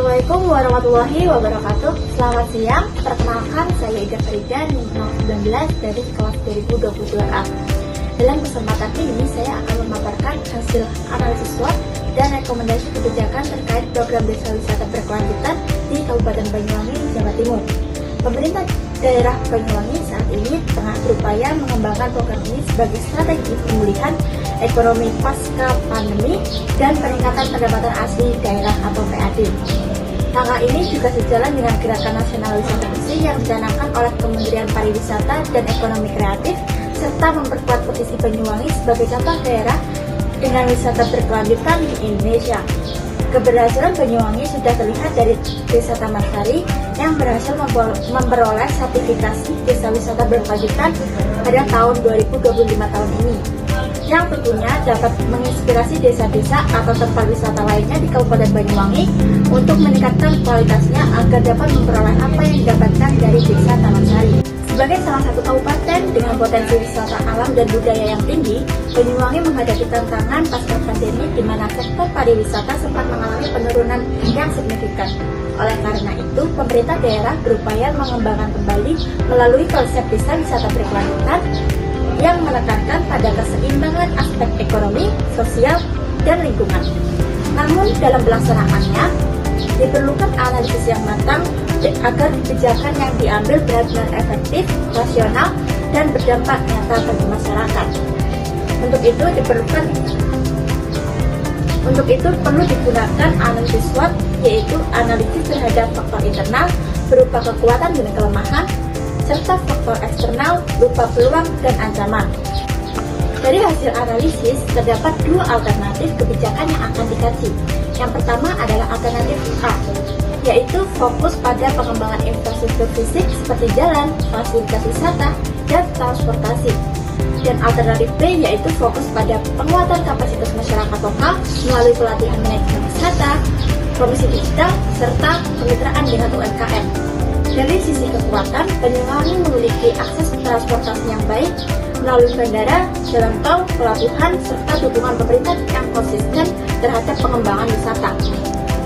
Assalamualaikum warahmatullahi wabarakatuh. Selamat siang, perkenalkan saya Ida Farida, nomor 19 dari kelas 2022A. Dalam kesempatan ini saya akan memaparkan hasil analisis SWOT dan rekomendasi kebijakan terkait program desa wisata berkelanjutan di Kabupaten Banyuwangi, Jawa Timur. Pemerintah daerah Banyuwangi saat ini tengah berupaya mengembangkan program ini sebagai strategi pemulihan ekonomi pasca pandemi dan peningkatan pendapatan asli daerah atau PAD. Langkah ini juga sejalan dengan gerakan nasional wisata bersih yang dicanangkan oleh Kementerian Pariwisata dan Ekonomi Kreatif serta memperkuat posisi Banyuwangi sebagai contoh daerah dengan wisata berkelanjutan di Indonesia. Keberhasilan Banyuwangi sudah terlihat dari Desa Taman Sari yang berhasil memperoleh sertifikasi desa wisata berkelanjutan pada tahun 2025 tahun ini, yang tentunya dapat menginspirasi desa-desa atau tempat wisata lainnya di Kabupaten Banyuwangi untuk meningkatkan kualitasnya agar dapat memperoleh apa yang didapatkan dari Desa Taman Sari. Sebagai salah satu kabupaten dengan potensi wisata alam dan budaya yang tinggi, Banyuwangi menghadapi tantangan pasca pandemi di mana sektor pariwisata sempat mengalami penurunan yang signifikan. Oleh karena itu, pemerintah daerah berupaya mengembangkan kembali melalui konsep desa wisata berkelanjutan yang menekankan pada keseimbangan aspek ekonomi, sosial, dan lingkungan. Namun, dalam pelaksanaannya, diperlukan analisis yang matang agar kebijakan yang diambil benar-benar efektif, rasional, dan berdampak nyata bagi masyarakat. Untuk itu perlu digunakan analisis SWOT, yaitu analisis terhadap faktor internal berupa kekuatan dan kelemahan, serta faktor eksternal berupa peluang dan ancaman. Dari hasil analisis, terdapat dua alternatif kebijakan yang akan dikaji. Yang pertama adalah alternatif A, yaitu fokus pada pengembangan infrastruktur fisik seperti jalan, fasilitas wisata, dan transportasi. Dan alternatif B yaitu fokus pada penguatan kapasitas masyarakat lokal melalui pelatihan manajemen wisata, promosi digital, serta kemitraan dengan UMKM. Dari sisi kekuatan, Banyuwangi memiliki akses transportasi yang baik melalui bandara, jalan tol, pelabuhan, serta dukungan pemerintah yang konsisten terhadap pengembangan wisata.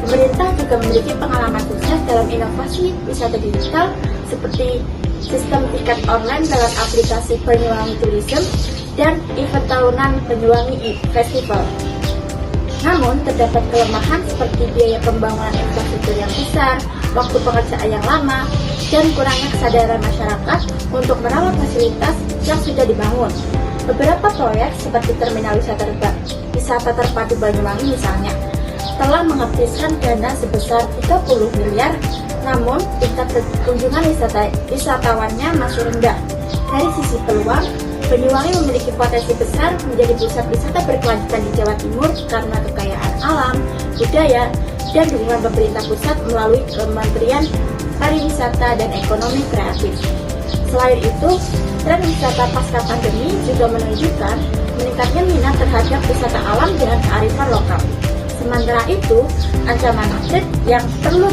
Pemerintah juga memiliki pengalaman sukses dalam inovasi wisata digital seperti sistem tiket online lewat aplikasi Banyuwangi Tourism dan event tahunan Banyuwangi Festival. Namun, terdapat kelemahan seperti biaya pembangunan infrastruktur yang besar, waktu pengerjaan yang lama, dan kurangnya kesadaran masyarakat untuk merawat fasilitas yang sudah dibangun. Beberapa proyek seperti terminal wisata terpadu Banyuwangi misalnya, telah menghabiskan dana sebesar 30 miliar, namun tingkat kunjungan wisatawannya masih rendah. Dari sisi peluang, Banyuwangi memiliki potensi besar menjadi pusat wisata berkelanjutan di Jawa Timur karena kekayaan alam, budaya, dan dukungan pemerintah pusat melalui Kementerian Pariwisata dan Ekonomi Kreatif. Selain itu, tren wisata pasca pandemi juga menunjukkan meningkatnya minat terhadap wisata alam dengan kearifan lokal. Sementara itu, ancaman konkret yang perlu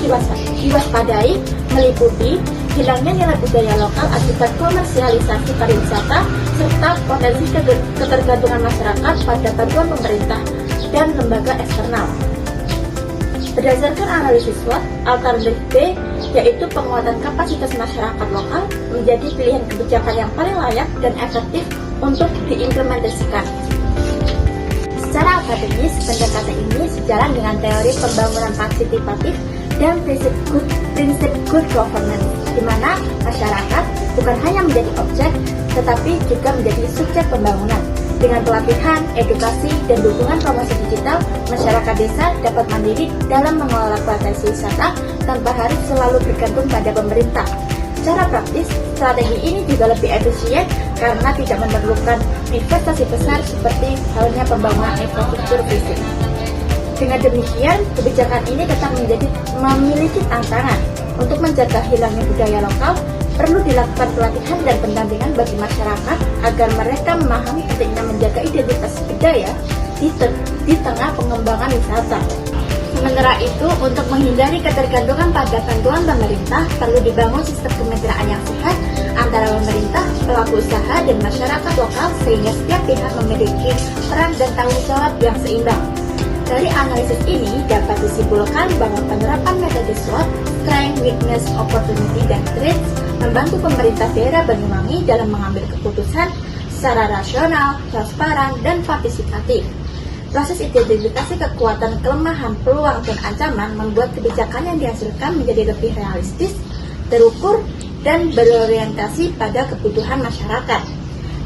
diwaspadai meliputi hilangnya nilai budaya lokal akibat komersialisasi pariwisata serta potensi ketergantungan masyarakat pada bantuan pemerintah dan lembaga eksternal. Berdasarkan analisis SWOT, alternatif B yaitu penguatan kapasitas masyarakat lokal menjadi pilihan kebijakan yang paling layak dan efektif untuk diimplementasikan. Secara akademis, pendekatan ini sejalan dengan teori pembangunan partisipatif dan prinsip good governance, di mana masyarakat bukan hanya menjadi objek, tetapi juga menjadi subjek pembangunan. Dengan pelatihan, edukasi, dan dukungan promosi digital, masyarakat desa dapat mandiri dalam mengelola potensi wisata tanpa harus selalu bergantung pada pemerintah. Secara praktis, strategi ini juga lebih efisien karena tidak memerlukan investasi besar seperti halnya pembangunan infrastruktur fisik. Dengan demikian, kebijakan ini tetap memiliki tantangan. Untuk menjaga hilangnya budaya lokal, perlu dilakukan pelatihan dan pendampingan bagi masyarakat agar mereka memahami pentingnya menjaga identitas budaya di tengah pengembangan wisata. Sementara itu, untuk menghindari ketergantungan pada bantuan pemerintah, perlu dibangun sistem kemitraan yang sehat antara pemerintah, pelaku usaha, dan masyarakat lokal sehingga setiap pihak memiliki peran dan tanggung jawab yang seimbang. Dari analisis ini dapat disimpulkan bahwa penerapan metode SWOT, Strength, Weakness, Opportunity, dan Threats membantu pemerintah daerah Banyuwangi dalam mengambil keputusan secara rasional, transparan, dan partisipatif. Proses identifikasi kekuatan, kelemahan, peluang, dan ancaman membuat kebijakan yang dihasilkan menjadi lebih realistis, terukur, dan berorientasi pada kebutuhan masyarakat.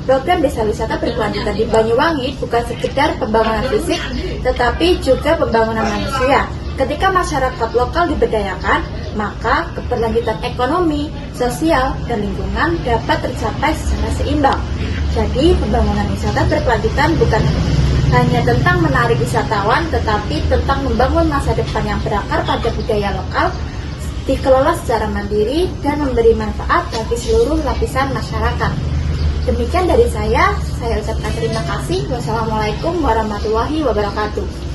Program Desa Wisata Berkelanjutan di Banyuwangi bukan sekedar pembangunan fisik, tetapi juga pembangunan manusia. Ketika masyarakat lokal diberdayakan, maka keberlanjutan ekonomi, sosial, dan lingkungan dapat tercapai secara seimbang. Jadi, pembangunan wisata berkelanjutan bukan hanya tentang menarik wisatawan, tetapi tentang membangun masa depan yang berakar pada budaya lokal, dikelola secara mandiri, dan memberi manfaat bagi seluruh lapisan masyarakat. Demikian dari saya ucapkan terima kasih. Wassalamualaikum warahmatullahi wabarakatuh.